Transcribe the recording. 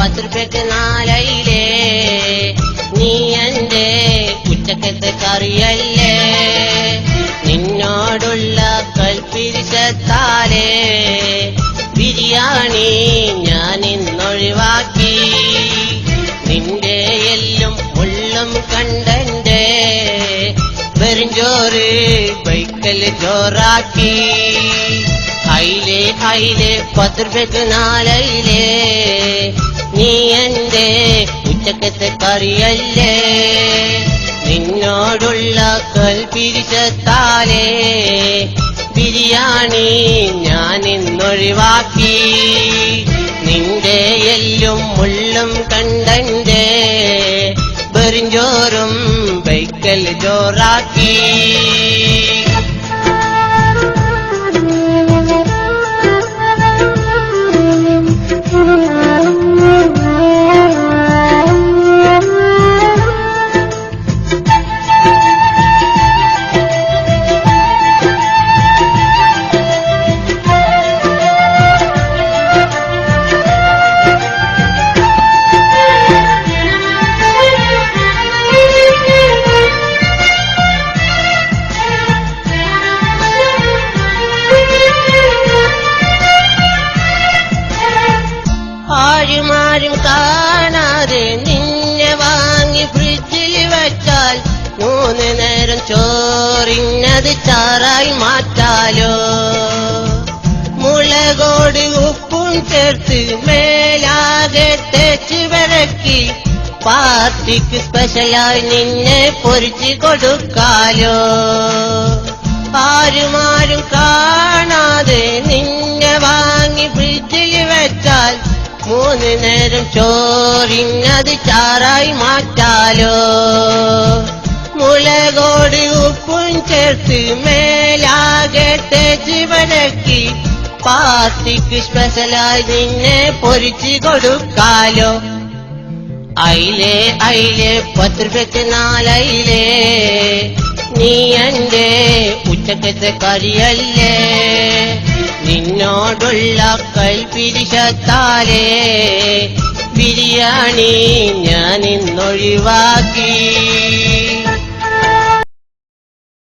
10 നാലയിലേ നീ എന്റെ ഉച്ചക്കത്തെ കറിയല്ലേ നിന്നോടുള്ള കൽപ്പിരിശത്താലേ ബിരിയാണി ഞാൻ ഇന്നൊഴിവാക്കി നിന്റെ എല്ലും മുള്ളും കണ്ടെന്റെ വെറുംചോറ് ബൈക്കൽ ചോറാക്കി അയിലേ 10 നാലയിലേ നീ എന്റെ ഉച്ചക്കത്തെ കറിയല്ലേ നിന്നോടുള്ള കൽപ്പിരിശത്താലേ ബിരിയാണി ഞാൻ ഇന്നൊഴിവാക്കി നിന്റെ എല്ലും മുള്ളും കണ്ടെന്റെ വെറുംചോറും ബൈക്കൽ ചോറാക്കി ആരും കാണാതെ നിന്നെ വാങ്ങി ഫ്രിഡ്ജിൽ വെച്ചാൽ 3 നേരം ചോറിഞ്ഞത് ചാറായി മാറ്റാലോ മുളകോട് ഉപ്പും ചേർത്ത് മേലാകെ തേച്ച് വിളക്കി പാർട്ടിക്ക് സ്പെഷ്യലായി നിന്നെ പൊരിച്ച് കൊടുക്കാലോ ആരും കാണാതെ നിന്നെ വാങ്ങി ഫ്രിഡ്ജിൽ വെച്ചാൽ 3 നേരം ചോറിഞ്ഞത് ചാറായി മാറ്റാലോ മുളകോട് ഉപ്പും ചേർത്ത് മേലാകെ തേച്ച് വരക്കി പാർട്ടിക്ക് സ്പെഷ്യലായി നിന്നെ പൊരിച്ച് കൊടുക്കാലോ അയിലേ 10 നാലയിലേ നീ എന്റെ ഉച്ചക്കത്തെ കറിയല്ലേ നിന്നോടുള്ള കൽപ്പിരിശത്താലേ ബിരിയാണി ഞാൻ ഇന്നൊഴിവാക്കി